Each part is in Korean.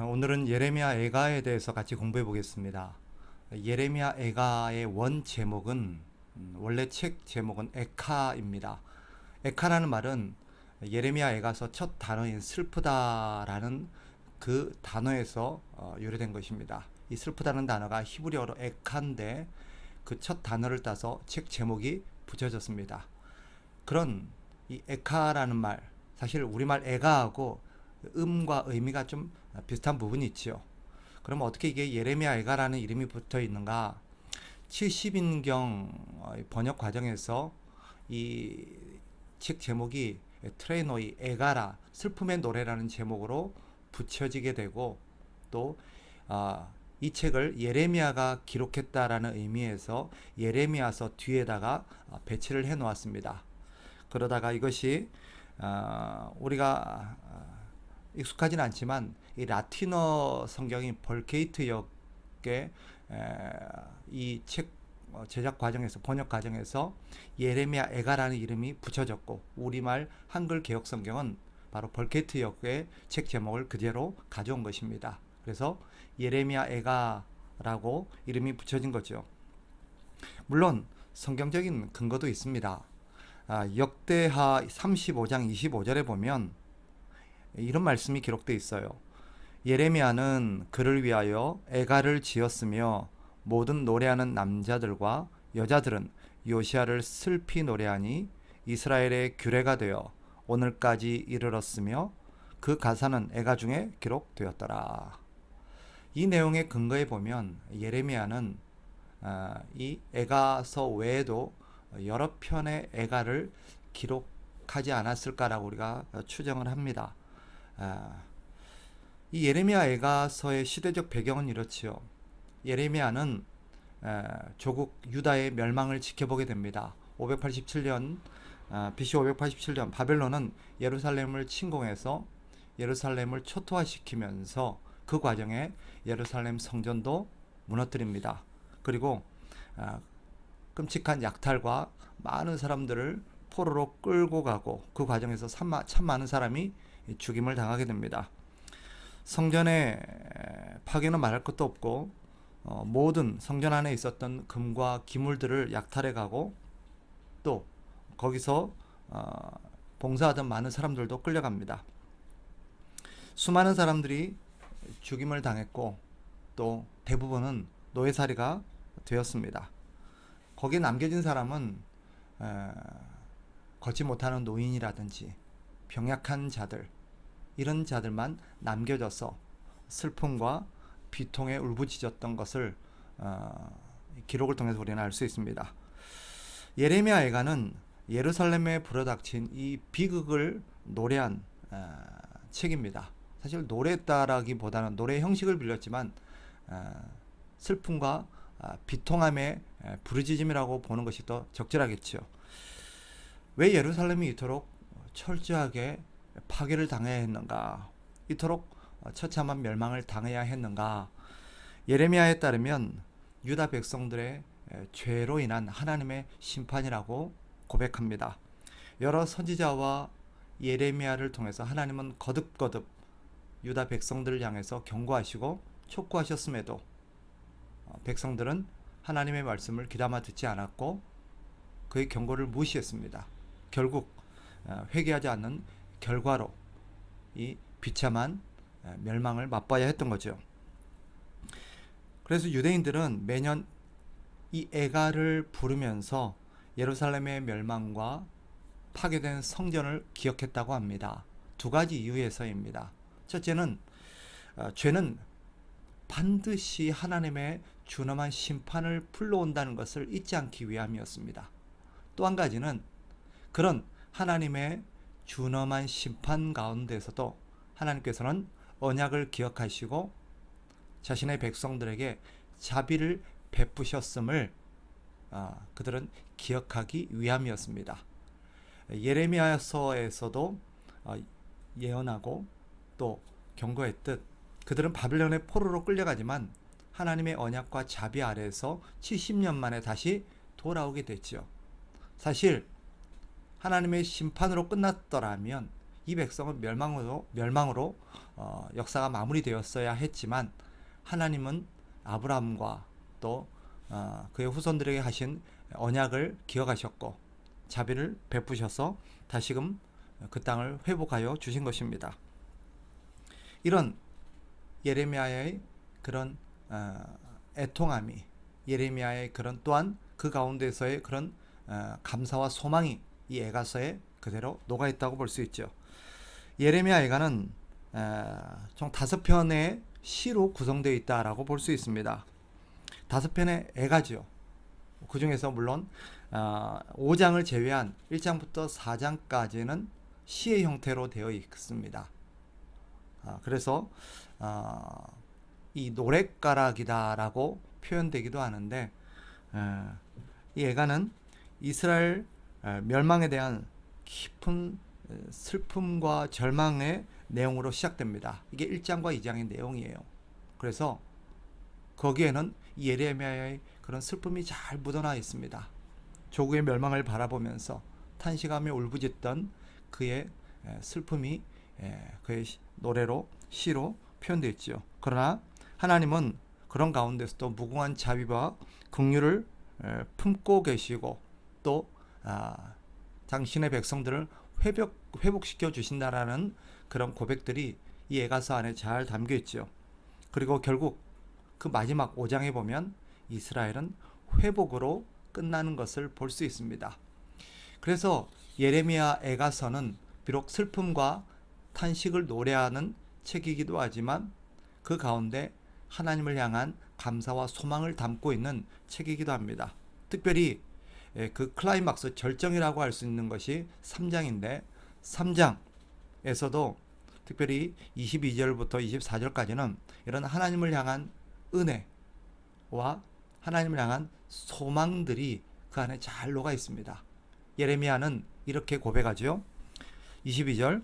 오늘은 예레미야 애가에 대해서 같이 공부해 보겠습니다. 예레미야 애가의 원 제목은 원래 책 제목은 에카입니다. 에카라는 말은 예레미야 애가서 첫 단어인 슬프다라는 그 단어에서 유래된 것입니다. 이 슬프다는 단어가 히브리어로 에카인데 그 첫 단어를 따서 책 제목이 붙여졌습니다. 그런 이 에카라는 말, 사실 우리말 애가하고 음과 의미가 좀 비슷한 부분이 있지요. 그럼 어떻게 이게 예레미야 애가라는 이름이 붙어 있는가? 70인경 번역 과정에서 이 책 제목이 트레노이 애가라 슬픔의 노래라는 제목으로 붙여지게 되고 또 이 책을 예레미야가 기록했다라는 의미에서 예레미야서 뒤에다가 배치를 해 놓았습니다. 그러다가 이것이 우리가 익숙하진 않지만 이 라틴어 성경인 벌케이트 역의 이 책 제작 과정에서 번역 과정에서 예레미야 애가라는 이름이 붙여졌고 우리말 한글 개역 성경은 바로 벌케이트 역의 책 제목을 그대로 가져온 것입니다. 그래서 예레미야 애가라고 이름이 붙여진 거죠. 물론 성경적인 근거도 있습니다. 역대하 35장 25절에 보면 이런 말씀이 기록되어 있어요. 예레미야는 그를 위하여 애가를 지었으며 모든 노래하는 남자들과 여자들은 요시야를 슬피 노래하니 이스라엘의 규례가 되어 오늘까지 이르렀으며 그 가사는 애가 중에 기록되었더라. 이 내용의 근거에 보면 예레미야는 이 애가서 외에도 여러 편의 애가를 기록하지 않았을까라고 우리가 추정을 합니다. 이 예레미야 애가서의 시대적 배경은 이렇지요. 예레미야는 조국 유다의 멸망을 지켜보게 됩니다. 587년 BC 587년 바벨론은 예루살렘을 침공해서 예루살렘을 초토화시키면서 그 과정에 예루살렘 성전도 무너뜨립니다. 그리고 끔찍한 약탈과 많은 사람들을 포로로 끌고 가고 그 과정에서 참 많은 사람이 죽임을 당하게 됩니다. 성전의 파괴는 말할 것도 없고 모든 성전 안에 있었던 금과 기물들을 약탈해 가고 또 거기서 봉사하던 많은 사람들도 끌려갑니다. 수많은 사람들이 죽임을 당했고 또 대부분은 노예살이가 되었습니다. 거기에 남겨진 사람은 걷지 못하는 노인이라든지 병약한 자들 이런 자들만 남겨져서 슬픔과 비통에 울부짖었던 것을 기록을 통해서 우리는 알 수 있습니다. 예레미야 애가는 예루살렘에 불어닥친 이 비극을 노래한 책입니다. 사실 노래했다라기보다는 노래 형식을 빌렸지만 슬픔과 비통함의 부르짖음이라고 보는 것이 더 적절하겠죠. 왜 예루살렘이 이토록 철저하게 파괴를 당해야 했는가? 이토록 처참한 멸망을 당해야 했는가? 예레미야에 따르면 유다 백성들의 죄로 인한 하나님의 심판이라고 고백합니다. 여러 선지자와 예레미야를 통해서 하나님은 거듭거듭 유다 백성들을 향해서 경고하시고 촉구하셨음에도 백성들은 하나님의 말씀을 귀담아 듣지 않았고 그의 경고를 무시했습니다. 결국 회개하지 않는 결과로 이 비참한 멸망을 맛봐야 했던 거죠. 그래서 유대인들은 매년 이 애가를 부르면서 예루살렘의 멸망과 파괴된 성전을 기억했다고 합니다. 두 가지 이유에서입니다. 첫째는 죄는 반드시 하나님의 준엄한 심판을 불러온다는 것을 잊지 않기 위함이었습니다. 또 한 가지는 그런 하나님의 준엄한 심판 가운데서도 하나님께서는 언약을 기억하시고 자신의 백성들에게 자비를 베푸셨음을 그들은 기억하기 위함이었습니다. 예레미야서에서도 예언하고 또 경고했듯 그들은 바벨론의 포로로 끌려가지만 하나님의 언약과 자비 아래에서 70년 만에 다시 돌아오게 됐죠. 사실 하나님의 심판으로 끝났더라면 이 백성은 멸망으로 역사가 마무리되었어야 했지만 하나님은 아브라함과 또 그의 후손들에게 하신 언약을 기억하셨고 자비를 베푸셔서 다시금 그 땅을 회복하여 주신 것입니다. 이런 예레미야의 그런 애통함이, 예레미야의 그런 또한 그 가운데서의 그런 감사와 소망이 이 애가서에 그대로 녹아있다고 볼 수 있죠. 예레미야 애가는 총 5편의 시로 구성되어 있다라고 볼 수 있습니다. 5편의 애가죠. 그 중에서 물론 5장을 제외한 1장부터 4장까지는 시의 형태로 되어 있습니다. 그래서 이 노랫가락이다라고 표현되기도 하는데 이 애가는 이스라엘 멸망에 대한 깊은 슬픔과 절망의 내용으로 시작됩니다. 이게 1장과 2장의 내용이에요. 그래서 거기에는 예레미야의 그런 슬픔이 잘 묻어나 있습니다. 조국의 멸망을 바라보면서 탄식하며 울부짖던 그의 슬픔이 그의 노래로 시로 표현되어 있죠. 그러나 하나님은 그런 가운데서도 무궁한 자비와 긍휼을 품고 계시고 또 당신의 백성들을 회복시켜 주신다라는 그런 고백들이 이 애가서 안에 잘 담겨 있죠. 그리고 결국 그 마지막 5장에 보면 이스라엘은 회복으로 끝나는 것을 볼 수 있습니다. 그래서 예레미야 애가서는 비록 슬픔과 탄식을 노래하는 책이기도 하지만 그 가운데 하나님을 향한 감사와 소망을 담고 있는 책이기도 합니다. 특별히 그 클라이막스 절정이라고 할 수 있는 것이 3장인데 3장에서도 특별히 22절부터 24절까지는 이런 하나님을 향한 은혜와 하나님을 향한 소망들이 그 안에 잘 녹아 있습니다. 예레미야는 이렇게 고백하죠. 22절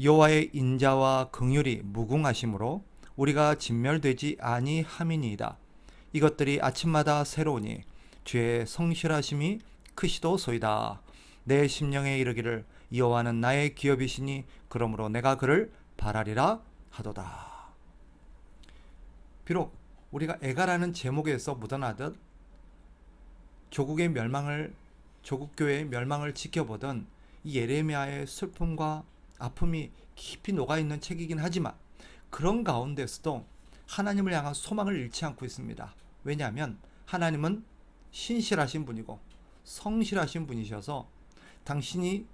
여호와의 인자와 긍휼이 무궁하심으로 우리가 진멸되지 아니함이니이다. 이것들이 아침마다 새로우니 주의 성실하심이 크시도소이다. 내 심령에 이르기를 여호와는 나의 기업이시니 그러므로 내가 그를 바라리라 하도다. 비록 우리가 애가라는 제목에서 묻어나듯 조국교회의 멸망을 지켜보던 이 예레미야의 슬픔과 아픔이 깊이 녹아있는 책이긴 하지만 그런 가운데서도 하나님을 향한 소망을 잃지 않고 있습니다. 왜냐하면 하나님은 신실하신 분이고 성실하신 분이셔서 당신이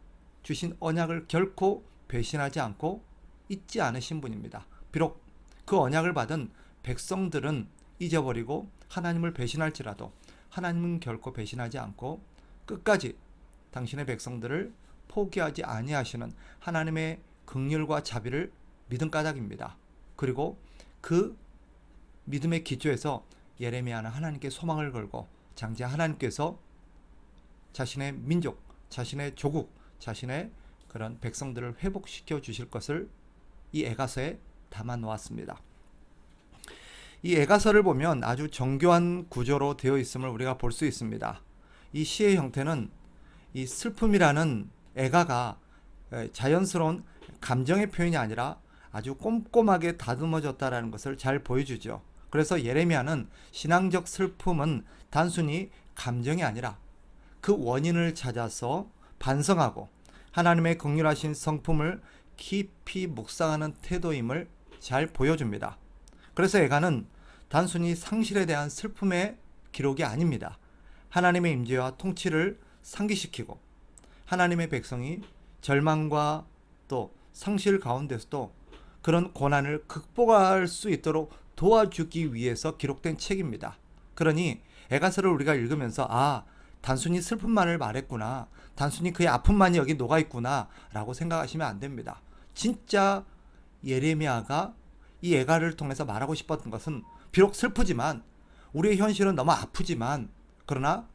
주신 언약을 결코 배신하지 않고 잊지 않으신 분입니다. 비록 그 언약을 받은 백성들은 잊어버리고 하나님을 배신할지라도 하나님은 결코 배신하지 않고 끝까지 당신의 백성들을 포기하지 아니하시는 하나님의 긍휼과 자비를 믿은 까닭입니다. 그리고 그 믿음의 기초에서 예레미야는 하나님께 소망을 걸고 장차 하나님께서 자신의 민족, 자신의 조국, 자신의 그런 백성들을 회복시켜 주실 것을 이 애가서에 담아 놓았습니다. 이 애가서를 보면 아주 정교한 구조로 되어 있음을 우리가 볼 수 있습니다. 이 시의 형태는 이 슬픔이라는 애가가 자연스러운 감정의 표현이 아니라 아주 꼼꼼하게 다듬어졌다라는 것을 잘 보여주죠. 그래서 예레미야는 신앙적 슬픔은 단순히 감정이 아니라 그 원인을 찾아서 반성하고 하나님의 긍휼하신 성품을 깊이 묵상하는 태도임을 잘 보여줍니다. 그래서 애가는 단순히 상실에 대한 슬픔의 기록이 아닙니다. 하나님의 임재와 통치를 상기시키고 하나님의 백성이 절망과 또 상실 가운데서도 그런 고난을 극복할 수 있도록 도와주기 위해서 기록된 책입니다. 그러니 애가서를 우리가 읽으면서 단순히 슬픔만을 말했구나, 단순히 그의 아픔만이 여기 녹아있구나 라고 생각하시면 안 됩니다. 진짜 예레미야가 이 애가를 통해서 말하고 싶었던 것은 비록 슬프지만 우리의 현실은 너무 아프지만 그러나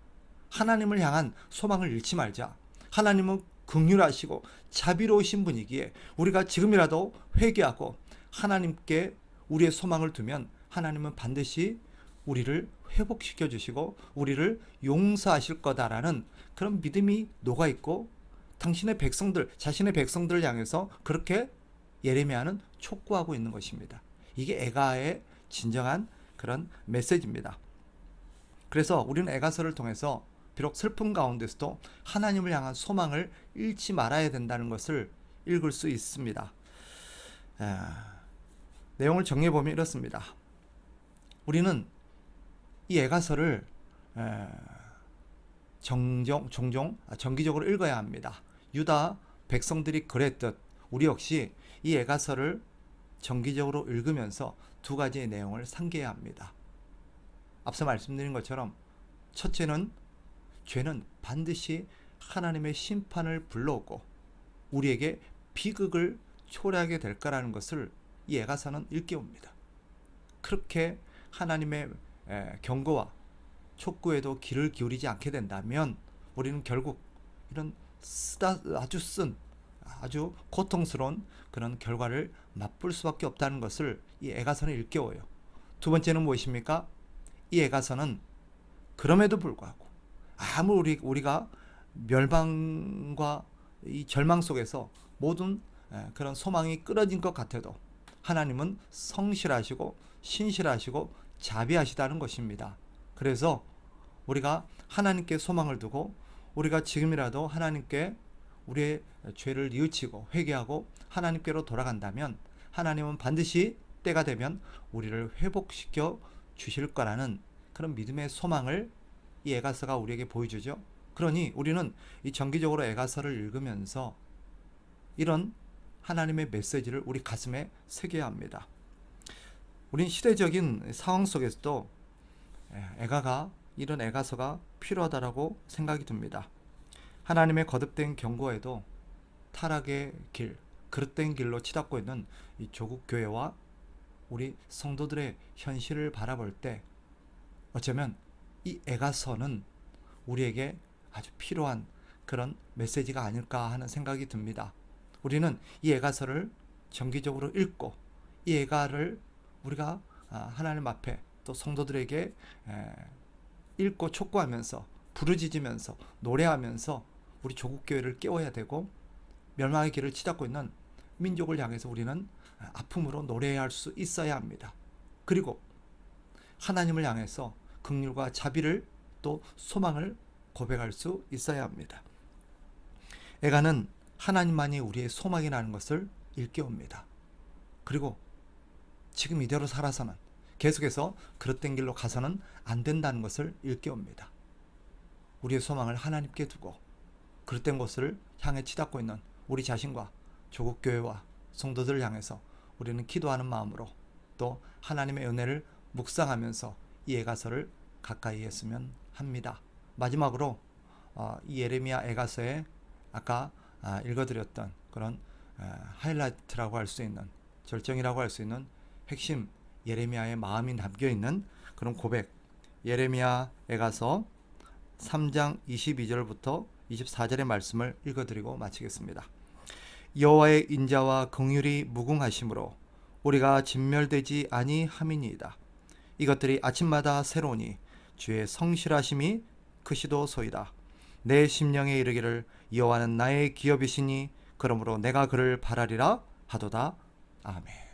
하나님을 향한 소망을 잃지 말자. 하나님은 긍휼하시고 자비로우신 분이기에 우리가 지금이라도 회개하고 하나님께 우리의 소망을 두면 하나님은 반드시 우리를 회복시켜 주시고 우리를 용서하실 거다라는 그런 믿음이 녹아있고 당신의 백성들, 자신의 백성들을 향해서 그렇게 예레미야는 촉구하고 있는 것입니다. 이게 애가의 진정한 그런 메시지입니다. 그래서 우리는 애가서를 통해서 비록 슬픔 가운데서도 하나님을 향한 소망을 잃지 말아야 된다는 것을 읽을 수 있습니다. 내용을 정리해보면 이렇습니다. 우리는 이 애가서를 종종 정기적으로 읽어야 합니다. 유다 백성들이 그랬듯 우리 역시 이 애가서를 정기적으로 읽으면서 두 가지의 내용을 상기해야 합니다. 앞서 말씀드린 것처럼 첫째는 죄는 반드시 하나님의 심판을 불러오고 우리에게 비극을 초래하게 될 거라는 것을 이 애가서는 일깨웁니다. 그렇게 하나님의 경고와 촉구에도 귀를 기울이지 않게 된다면 우리는 결국 이런 아주 고통스러운 그런 결과를 맛볼 수밖에 없다는 것을 이 애가서는 일깨워요. 두 번째는 무엇입니까? 이 애가서는 그럼에도 불구하고 아무리 우리가 멸망과 이 절망 속에서 모든 그런 소망이 끊어진 것 같아도 하나님은 성실하시고 신실하시고 자비하시다는 것입니다. 그래서 우리가 하나님께 소망을 두고 우리가 지금이라도 하나님께 우리의 죄를 뉘우치고 회개하고 하나님께로 돌아간다면 하나님은 반드시 때가 되면 우리를 회복시켜 주실 거라는 그런 믿음의 소망을 이 애가서가 우리에게 보여주죠. 그러니 우리는 이 정기적으로 애가서를 읽으면서 이런 하나님의 메시지를 우리 가슴에 새겨야 합니다. 우린 시대적인 상황 속에서도 이런 애가서가 필요하다라고 생각이 듭니다. 하나님의 거듭된 경고에도 타락의 길, 그릇된 길로 치닫고 있는 이 조국 교회와 우리 성도들의 현실을 바라볼 때 어쩌면 이 애가서는 우리에게 아주 필요한 그런 메시지가 아닐까 하는 생각이 듭니다. 우리는 이 애가서를 정기적으로 읽고 이 애가를 우리가 하나님 앞에 또 성도들에게 읽고 촉구하면서 부르짖으면서 노래하면서 우리 조국교회를 깨워야 되고 멸망의 길을 치닫고 있는 민족을 향해서 우리는 아픔으로 노래해야 할 수 있어야 합니다. 그리고 하나님을 향해서 긍휼과 자비를 또 소망을 고백할 수 있어야 합니다. 애가는 하나님만이 우리의 소망이라는 것을 일깨웁니다. 그리고 지금 이대로 살아서는 계속해서 그릇된 길로 가서는 안 된다는 것을 일깨웁니다. 우리의 소망을 하나님께 두고 그릇된 곳을 향해 치닫고 있는 우리 자신과 조국교회와 성도들을 향해서 우리는 기도하는 마음으로 또 하나님의 은혜를 묵상하면서 이 애가서를 가까이 했으면 합니다. 마지막으로 이 예레미야 애가서에 아까 읽어드렸던 그런 하이라이트라고 할 수 있는 절정이라고 할 수 있는 핵심 예레미야의 마음이 담겨있는 그런 고백, 예레미야 애가서 3장 22절부터 24절의 말씀을 읽어드리고 마치겠습니다. 여호와의 인자와 긍휼이 무궁하심으로 우리가 진멸되지 아니함이니이다. 이것들이 아침마다 새로우니 주의 성실하심이 크시도소이다. 내 심령에 이르기를 여호와는 나의 기업이시니 그러므로 내가 그를 바라리라 하도다. 아멘.